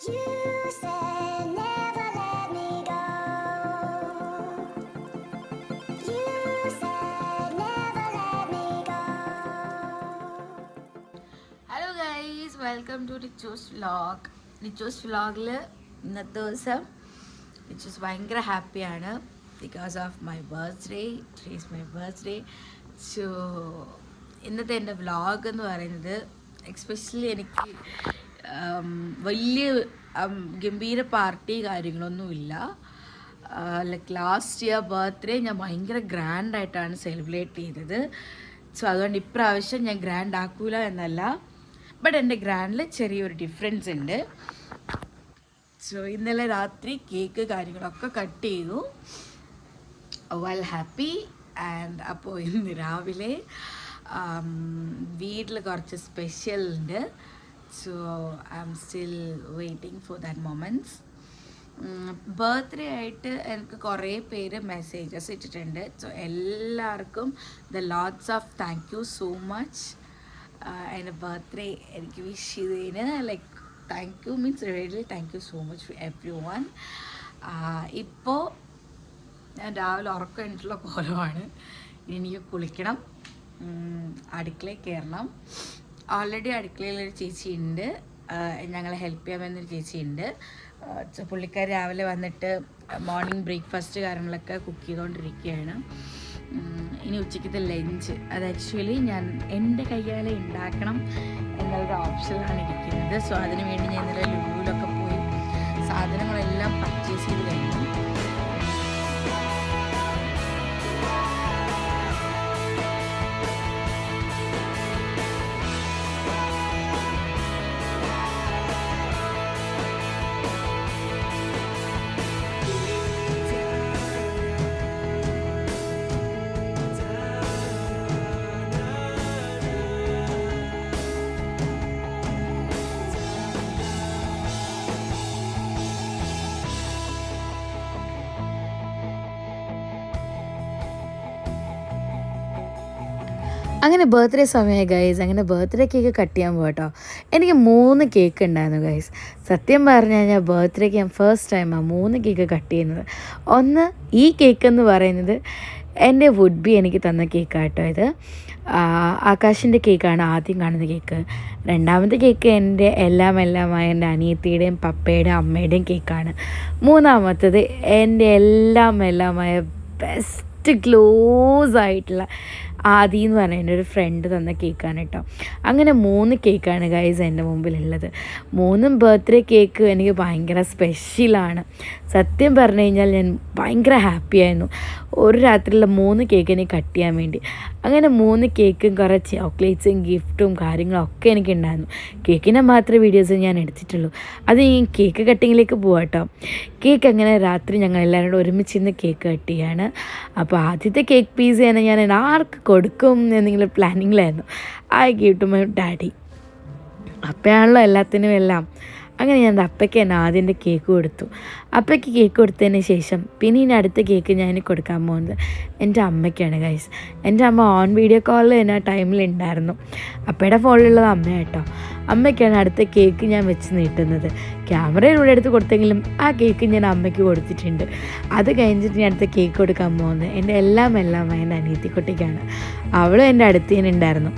You said never let me go. You said never let me go. Hello guys, welcome to Richu's vlog. Richu's വ്ലോഗിൽ ഇന്നത്തെ ദിവസം റിച്ചൂസ് ഭയങ്കര ഹാപ്പിയാണ് because of my birthday. Today is my birthday. So ഇന്നത്തെ എൻ്റെ vlog എന്ന് പറയുന്നത് എക്സ്പെഷ്യലി എനിക്ക് വലിയ ഗംഭീര പാർട്ടി കാര്യങ്ങളൊന്നുമില്ല. ലൈക്ക് ലാസ്റ്റ് ഇയർ ബർത്ത്ഡേ ഞാൻ ഭയങ്കര ഗ്രാൻഡായിട്ടാണ് സെലിബ്രേറ്റ് ചെയ്തത്. സോ അതുകൊണ്ട് ഇപ്രാവശ്യം ഞാൻ ഗ്രാൻഡ് ആക്കൂല എന്നല്ല, ബട്ട് എൻ്റെ ഗ്രാൻഡിൽ ചെറിയൊരു ഡിഫറൻസ് ഉണ്ട്. സോ ഇന്നലെ രാത്രി കേക്ക് കാര്യങ്ങളൊക്കെ കട്ട് ചെയ്തു. Well happy. ആൻഡ് അപ്പോൾ ഇന്ന് രാവിലെ വീട്ടിൽ കുറച്ച് സ്പെഷ്യൽ ഉണ്ട്. So I am still waiting for that moments. Birthday ആയിട്ട് എനിക്ക് കുറേ പേര് മെസ്സേജസ് ഇട്ടിട്ടുണ്ട്. സോ എല്ലാവർക്കും lots of thank you so much. എൻ്റെ ബർത്ത്ഡേ എനിക്ക് വിഷ് ചെയ്തതിന് like thank you means really thank you so much for everyone. ഇപ്പോൾ ഞാൻ രാവിലെ ഉറക്കം കഴിഞ്ഞിട്ടുള്ള കോലമാണ്. എനിക്ക് കുളിക്കണം, അടുക്കളയിൽ കയറണം. ഓൾറെഡി അടുക്കളയിലൊരു ചേച്ചിയുണ്ട്, ഞങ്ങളെ ഹെൽപ്പ് ചെയ്യാമെന്നൊരു ചേച്ചിയുണ്ട്. പുള്ളിക്കാർ രാവിലെ വന്നിട്ട് മോർണിംഗ് ബ്രേക്ക്ഫാസ്റ്റ് കാര്യങ്ങളൊക്കെ കുക്ക് ചെയ്തുകൊണ്ടിരിക്കുകയാണ്. ഇനി ഉച്ചയ്ക്കത്തെ ലഞ്ച് അത് ആക്ച്വലി ഞാൻ എൻ്റെ കയ്യാലെ ഉണ്ടാക്കണം എന്നുള്ളൊരു ഓപ്ഷനിലാണ് ഇരിക്കുന്നത്. സോ അതിന് വേണ്ടി ഞാൻ ഇന്നലെ ലുലുവിലൊക്കെ പോയി സാധനങ്ങളെല്ലാം പർച്ചേസ് ചെയ്ത് കഴിഞ്ഞു. അങ്ങനെ ബർത്ത്ഡേ സമയമായി ഗൈസ്. അങ്ങനെ ബർത്ത്ഡേ കേക്ക് കട്ട് ചെയ്യാൻ പോകട്ടോ. എനിക്ക് 3 കേക്ക് ഉണ്ടായിരുന്നു ഗൈസ്. സത്യം പറഞ്ഞു കഴിഞ്ഞാൽ ബർത്ത്ഡേക്ക് ഞാൻ ഫസ്റ്റ് ടൈമാണ് 3 കേക്ക് കട്ട് ചെയ്യുന്നത്. ഒന്ന് ഈ കേക്ക് എന്ന് പറയുന്നത് എൻ്റെ വുഡ് ബി എനിക്ക് തന്ന കേക്കാട്ടോ. ഇത് ആകാശിൻ്റെ കേക്കാണ് ആദ്യം കാണുന്ന കേക്ക്. രണ്ടാമത്തെ കേക്ക് എൻ്റെ എല്ലാമായ എൻ്റെ അനിയത്തിയുടെയും പപ്പയുടെയും അമ്മയുടെയും കേക്കാണ്. മൂന്നാമത്തത് എൻ്റെ എല്ലാമായ ബെസ്റ്റ് ക്ലോസ് ആയിട്ടുള്ള ആദി എന്ന് പറഞ്ഞ എൻ്റെ ഒരു ഫ്രണ്ട് തന്ന കേക്കാണ് കേട്ടോ. അങ്ങനെ 3 കേക്കാണ് ഗൈസ് എൻ്റെ മുമ്പിലുള്ളത്. 3 ബർത്ത്ഡേ കേക്ക് എനിക്ക് ഭയങ്കര സ്പെഷ്യലാണ്. സത്യം പറഞ്ഞു കഴിഞ്ഞാൽ ഞാൻ ഭയങ്കര ഹാപ്പിയായിരുന്നു ഒരു രാത്രിയിലുള്ള 3 കേക്ക് എനിക്ക് കട്ട് ചെയ്യാൻ വേണ്ടി. അങ്ങനെ 3 കേക്കും കുറേ ചോക്ലേറ്റ്സും ഗിഫ്റ്റും കാര്യങ്ങളൊക്കെ എനിക്കുണ്ടായിരുന്നു. കേക്കിൻ്റെ മാത്രമേ വീഡിയോസ് ഞാൻ എടുത്തിട്ടുള്ളൂ. അത് ഈ കേക്ക് കട്ടിങ്ങിലേക്ക് പോവാം കേട്ടോ. കേക്ക് അങ്ങനെ രാത്രി ഞങ്ങൾ എല്ലാവരും കൂടെ ഒരുമിച്ചിരുന്ന് കേക്ക് കട്ട് ചെയ്യാണ്. അപ്പോൾ ആദ്യത്തെ കേക്ക് പീസ് തന്നെ ഞാൻ ആർക്ക് കൊടുക്കും എന്നിങ്ങനെ പ്ലാനിങ്ങിലായിരുന്നു. I give to my daddy. അപ്പയാണല്ലോ എല്ലാത്തിനും എല്ലാം. അങ്ങനെ ഞാൻ അപ്പയ്ക്ക് തന്നെ ആദ്യൻ്റെ കേക്ക് കൊടുത്തു. അപ്പയ്ക്ക് കേക്ക് കൊടുത്തതിന് ശേഷം പിന്നെ ഇനി അടുത്ത കേക്ക് ഞാൻ കൊടുക്കാൻ പോകുന്നത് എൻ്റെ അമ്മയ്ക്കാണ് ഗൈസ്. എൻ്റെ അമ്മ ഓൺ വീഡിയോ കോളിൽ തന്നെ ആ ടൈമിലുണ്ടായിരുന്നു. അപ്പയുടെ ഫോണിലുള്ളത് അമ്മയാട്ടോ. അമ്മയ്ക്കാണ് അടുത്ത കേക്ക് ഞാൻ വെച്ച് നീട്ടുന്നത്. ക്യാമറയിലൂടെ എടുത്ത് കൊടുത്തെങ്കിലും ആ കേക്ക് ഞാൻ അമ്മയ്ക്ക് കൊടുത്തിട്ടുണ്ട്. അത് കഴിഞ്ഞിട്ട് ഞാൻ അടുത്ത കേക്ക് കൊടുക്കാൻ പോകുന്നത് എൻ്റെ എല്ലാമായ എൻ്റെ അനിയത്തിക്കുട്ടിക്കാണ്. അവളും എൻ്റെ അടുത്ത് തന്നെ ഉണ്ടായിരുന്നു.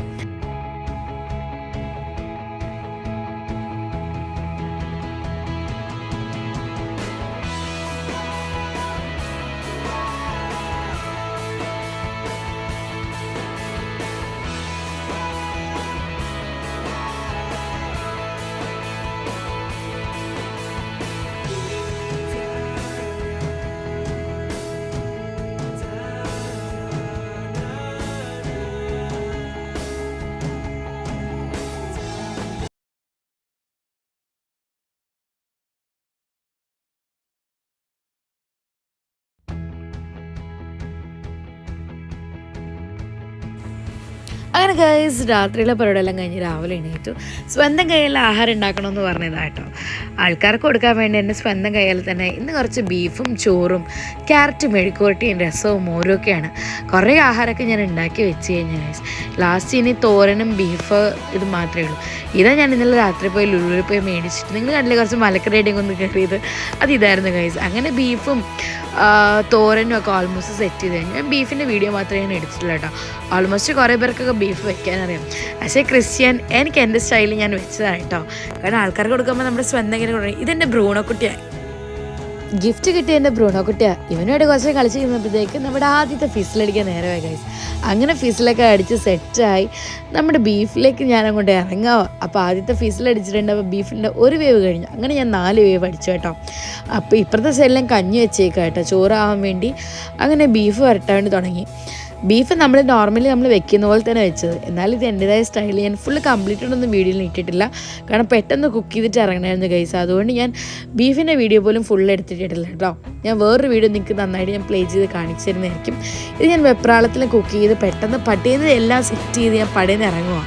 അങ്ങനെ ഗൈസ് രാത്രിയിലെ പരിപാടിയെല്ലാം കഴിഞ്ഞ് രാവിലെ എണീറ്റു. സ്വന്തം കയ്യിൽ ആഹാരം ഉണ്ടാക്കണമെന്ന് പറഞ്ഞതാണ് കേട്ടോ. ആൾക്കാർക്ക് കൊടുക്കാൻ വേണ്ടി എൻ്റെ സ്വന്തം കയ്യിൽ തന്നെ ഇന്ന് കുറച്ച് ബീഫും ചോറും ക്യാരറ്റ് മെഴുക്കുവരട്ടിയും രസവും മോരും ഒക്കെയാണ്. കുറേ ആഹാരമൊക്കെ ഞാൻ ഉണ്ടാക്കി വെച്ച് കഴിഞ്ഞു ഗൈസ്. ലാസ്റ്റ് ഇനി തോരനും ബീഫ് ഇത് മാത്രമേ ഉള്ളൂ. ഇതാ ഞാൻ ഇന്നലെ രാത്രി പോയി ലുലുവിൽ പോയി മേടിച്ചിട്ട് നിങ്ങൾ കണ്ടില്ലേ കുറച്ച് മലക്കറിയുടെയും ഒന്ന് കയറിയത് ഇതായിരുന്നു ഗൈസ്. അങ്ങനെ ബീഫും തോരനും ഒക്കെ ഓൾമോസ്റ്റ് സെറ്റ് ചെയ്ത് കഴിഞ്ഞു. ഞാൻ ബീഫിൻ്റെ വീഡിയോ മാത്രമേ ഞാൻ എടുത്തിട്ടുള്ളൂ കേട്ടോ. ഓൾമോസ്റ്റ് കുറേ പേർക്കൊക്കെ ബീഫ് വെക്കാനറിയാം. പക്ഷേ ക്രിസ്ത്യൻ എനിക്ക് എൻ്റെ സ്റ്റൈലിൽ ഞാൻ വെച്ചതാണ് കേട്ടോ. കാരണം ആൾക്കാർക്ക് കൊടുക്കുമ്പോൾ നമ്മുടെ സ്വന്തം ഇങ്ങനെ കൊടുക്കും. ഇതെൻ്റെ ബ്രൂണോ കുട്ടിയാണ്, ഗിഫ്റ്റ് കിട്ടിയ എൻ്റെ ബ്രൂണോ കുട്ടിയാണ്. ഇവനോട് കുറച്ച് കളിച്ച് കഴിഞ്ഞപ്പോഴത്തേക്ക് നമ്മുടെ ആദ്യത്തെ ഫിസിലടിക്കാൻ നേരമായി ഗൈസ്. അങ്ങനെ ഫിസിലൊക്കെ അടിച്ച് സെറ്റായി നമ്മുടെ ബീഫിലേക്ക് ഞാൻ അങ്ങോട്ട് ഇറങ്ങാവോ. അപ്പോൾ ആദ്യത്തെ ഫിസിലടിച്ചിട്ടുണ്ട്. അപ്പോൾ ബീഫിൻ്റെ ഒരു വേവ് കഴിഞ്ഞു. അങ്ങനെ ഞാൻ 4 വേവ് അടിച്ചു കേട്ടോ. അപ്പോൾ ഇപ്പുറത്തെ സൈഡിലും കഞ്ഞി വെച്ചേക്കാം കേട്ടോ ചോറാവാൻ വേണ്ടി. അങ്ങനെ ബീഫ് വരട്ടാൻ വേണ്ടി തുടങ്ങി. ബീഫ് നമ്മൾ നോർമലി നമ്മൾ വെക്കുന്ന പോലെ തന്നെ വെച്ചത്. എന്നാലും ഇത് എൻ്റെതായ സ്റ്റൈലിൽ ഞാൻ ഫുള്ള് കംപ്ലീറ്റഡൊന്നും വീഡിയോയിൽ ഇട്ടിട്ടില്ല. കാരണം പെട്ടെന്ന് കുക്ക് ചെയ്തിട്ട് ഇറങ്ങണമായിരുന്നു ഗൈസ്. അതുകൊണ്ട് ഞാൻ ബീഫിൻ്റെ വീഡിയോ പോലും ഫുൾ എടുത്തിട്ടില്ല കേട്ടോ. ഞാൻ വേറൊരു വീഡിയോ നിങ്ങൾക്ക് നന്നായിട്ട് ഞാൻ പ്ലേ ചെയ്ത് കാണിച്ചു തരുന്നതായിരിക്കും. ഇത് ഞാൻ വെപ്രാളത്തിൽ കുക്ക് ചെയ്ത് പെട്ടെന്ന് പട്ടിയിൽ എല്ലാം സെറ്റ് ചെയ്ത് ഞാൻ പടയിൽ നിന്ന് ഇറങ്ങുക.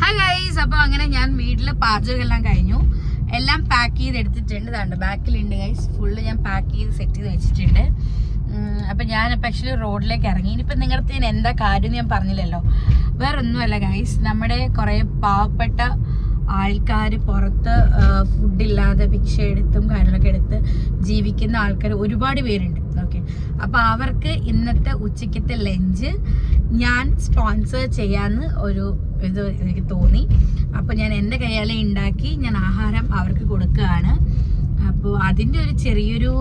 ഹായ് ഗൈസ്, അപ്പോൾ അങ്ങനെ ഞാൻ വീട്ടിൽ പാചകമെല്ലാം കഴിഞ്ഞു. എല്ലാം പാക്ക് ചെയ്ത് എടുത്തിട്ടുണ്ട്. ഇതാണ്ട് ബാക്കിലുണ്ട് ഗൈസ്. ഫുള്ള് ഞാൻ പാക്ക് ചെയ്ത് സെറ്റ് ചെയ്ത് വെച്ചിട്ടുണ്ട്. അപ്പം ഞാനിപ്പോൾ ആക്ച്വലി റോഡിലേക്ക് ഇറങ്ങി. ഇനിയിപ്പോൾ നിങ്ങളുടെ എന്താ കാര്യം ഞാൻ പറഞ്ഞില്ലല്ലോ. വേറെ ഒന്നുമല്ല ഗൈസ്, നമ്മുടെ കുറേ പാവപ്പെട്ട ആൾക്കാർ പുറത്ത് ഫുഡില്ലാതെ ഭിക്ഷ എടുത്തും കാര്യങ്ങളൊക്കെ എടുത്ത് ജീവിക്കുന്ന ആൾക്കാർ ഒരുപാട് പേരുണ്ട്. ഓക്കെ, അപ്പോൾ അവർക്ക് ഇന്നത്തെ ഉച്ചയ്ക്കത്തെ ലഞ്ച് ഞാൻ സ്പോൺസർ ചെയ്യാമെന്ന് ഒരു ഇത് എനിക്ക് തോന്നി. അപ്പോൾ ഞാൻ എൻ്റെ കയ്യാലെ ഉണ്ടാക്കി ഞാൻ ആഹാരം അവർക്ക് കൊടുക്കുകയാണ്. അപ്പോൾ അതിൻ്റെ ഒരു ചെറിയൊരു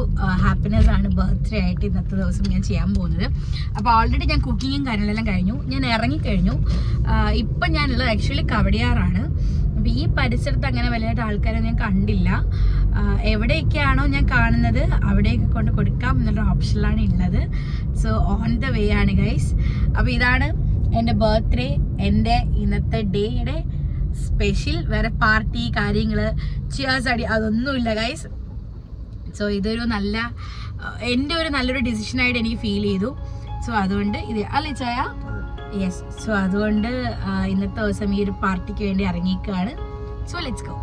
ഹാപ്പിനെസ് ആണ് ബർത്ത്ഡേ ആയിട്ട് ഇന്നത്തെ ദിവസം ഞാൻ ചെയ്യാൻ പോകുന്നത്. അപ്പോൾ ഓൾറെഡി ഞാൻ കുക്കിങ്ങും കാര്യങ്ങളെല്ലാം കഴിഞ്ഞു, ഞാൻ ഇറങ്ങിക്കഴിഞ്ഞു. ഇപ്പം ഞാനുള്ളത് ആക്ച്വലി കവടിയാറാണ്. അപ്പോൾ ഈ പരിസരത്ത് അങ്ങനെ വലിയതായിട്ട് ആൾക്കാരെ ഞാൻ കണ്ടില്ല. എവിടെയൊക്കെയാണോ ഞാൻ കാണുന്നത് അവിടെയൊക്കെ കൊണ്ട് കൊടുക്കാം എന്നുള്ള ഓപ്ഷനിലാണ് ഉള്ളത്. സോ ഓൺ ദ വേ ആണ് ഗൈസ്. അപ്പോൾ ഇതാണ് എൻ്റെ ബർത്ത്ഡേ, എൻ്റെ ഇന്നത്തെ ഡേയുടെ സ്പെഷ്യൽ. വേറെ പാർട്ടി കാര്യങ്ങൾ ചിയേഴ്സ് അടി അതൊന്നുമില്ല ഗൈസ്. സോ ഇതൊരു എൻ്റെ ഒരു നല്ലൊരു ഡിസിഷനായിട്ട് എനിക്ക് ഫീൽ ചെയ്തു. സോ അതുകൊണ്ട് ഇത് അല്ലേ ചായ? യെസ്. സോ അതുകൊണ്ട് ഇന്നത്തെ ദിവസം ഈ ഒരു പാർട്ടിക്ക് വേണ്ടി ഇറങ്ങിയിരിക്കുകയാണ്. So let's go.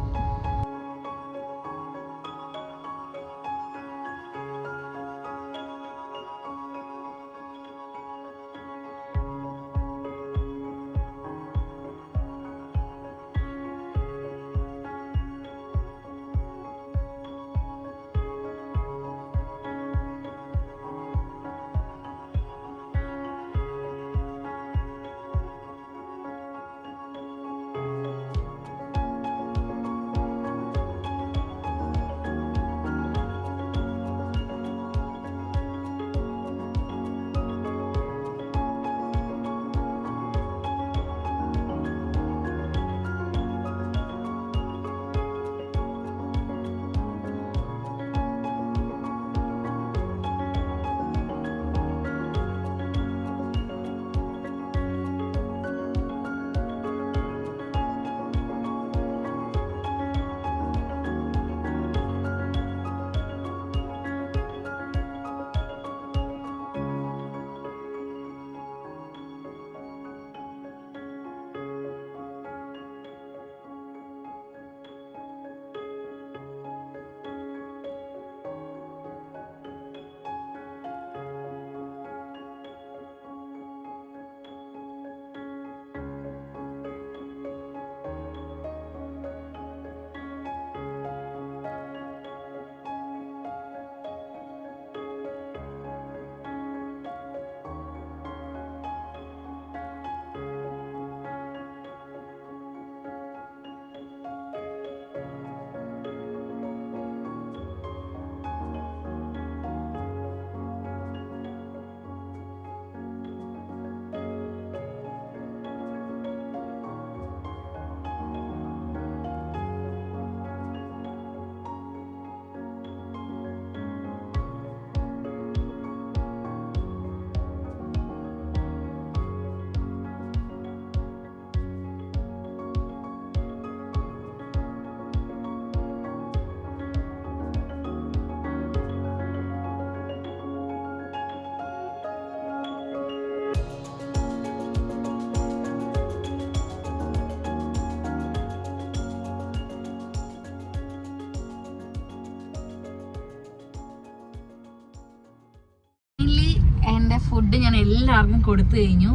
ഫുഡ് ഞാൻ എല്ലാവർക്കും കൊടുത്തു കഴിഞ്ഞു.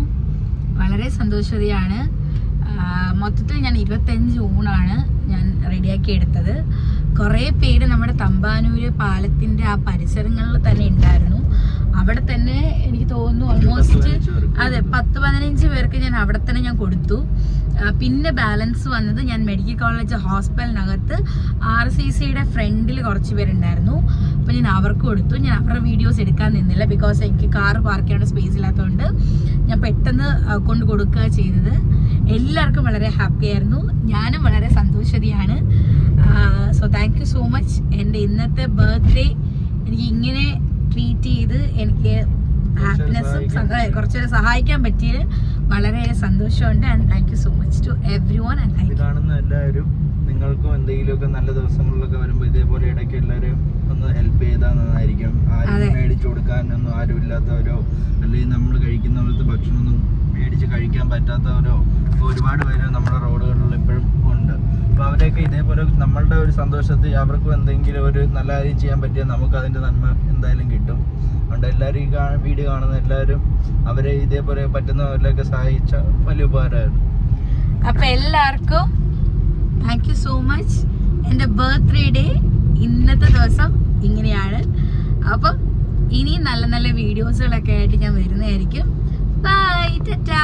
വളരെ സന്തോഷവതിയാണ്. മൊത്തത്തിൽ ഞാൻ 25 ഊണാണ് ഞാൻ റെഡിയാക്കി എടുത്തത്. കുറേ പേര് നമ്മുടെ തമ്പാനൂര് പാലത്തിൻ്റെ ആ പരിസരങ്ങളിൽ തന്നെ ഉണ്ടായിരുന്നു. അവിടെ തന്നെ എനിക്ക് തോന്നുന്നു ഓൾമോസ്റ്റ് 10-15 പേർക്ക് ഞാൻ അവിടെ തന്നെ ഞാൻ കൊടുത്തു. പിന്നെ ബാലൻസ് വന്നത് ഞാൻ മെഡിക്കൽ കോളേജ് ഹോസ്പിറ്റലിനകത്ത് RCCയുടെ ഫ്രണ്ടിൽ കുറച്ച് പേരുണ്ടായിരുന്നു. അപ്പോൾ ഞാൻ അവർക്ക് കൊടുത്തു. ഞാൻ അവരുടെ വീഡിയോസ് എടുക്കാൻ നിന്നില്ല, ബിക്കോസ് എനിക്ക് കാർ പാർക്ക് ചെയ്യാനുള്ള സ്പേസ് ഇല്ലാത്തതുകൊണ്ട് ഞാൻ പെട്ടെന്ന് കൊണ്ട് കൊടുക്കുക ചെയ്തത്. എല്ലാവർക്കും വളരെ ഹാപ്പി ആയിരുന്നു. ഞാനും വളരെ സന്തോഷവതിയാണ്. So thank you so much. എൻ്റെ ഇന്നത്തെ ബർത്ത്ഡേ എനിക്ക് ഇങ്ങനെ ട്രീറ്റ് ചെയ്ത് എനിക്ക് ഹാപ്പിനെസ്സും കുറച്ചൊരു സഹായിക്കാൻ പറ്റിയത് വളരെ സന്തോഷമുണ്ട്. And thank you so much to everyone. And thank you. കാണുന്ന എല്ലാവരും നിങ്ങൾക്കും എന്തെങ്കിലുമൊക്കെ നല്ല ദിവസങ്ങളിലൊക്കെ വരുമ്പോൾ ഇതേപോലെ ഇടയ്ക്ക് എല്ലാവരും ഒന്ന് ഹെൽപ്പ് ചെയ്താൽ നന്നായിരിക്കും. ആരും മേടിച്ചു കൊടുക്കാനൊന്നും ആരും ഇല്ലാത്തവരോ അല്ലെങ്കിൽ നമ്മൾ കഴിക്കുന്ന പോലത്തെ ഭക്ഷണമൊന്നും മേടിച്ച് കഴിക്കാൻ പറ്റാത്തവരോ ഒരുപാട് പേര് നമ്മുടെ റോഡുകളിൽ ഇപ്പോഴും ഉണ്ട്. അപ്പോൾ അവരെയൊക്കെ ഇതേപോലെ നമ്മളുടെ ഒരു സന്തോഷത്തിൽ അവർക്കും എന്തെങ്കിലും ഒരു നല്ല കാര്യം ചെയ്യാൻ പറ്റിയാൽ നമുക്ക് അതിൻ്റെ നന്മ എന്തായാലും കിട്ടും. അതുകൊണ്ട് എല്ലാവരും ഈ വീഡിയോ കാണുന്ന എല്ലാവരും അവരെ ഇതേപോലെ പറ്റുന്നവരിലൊക്കെ സഹായിച്ച വലിയ ഉപകാരമായിരുന്നു. അപ്പം എല്ലാവർക്കും താങ്ക് യു സോ മച്ച്. എൻ്റെ ബർത്ത്ഡേ ഡേ ഇന്നത്തെ ദിവസം ഇങ്ങനെയാണ്. അപ്പം ഇനി നല്ല നല്ല വീഡിയോസുകളൊക്കെ ആയിട്ട് ഞാൻ വരുന്നതായിരിക്കും. ബൈ, ടാറ്റാ.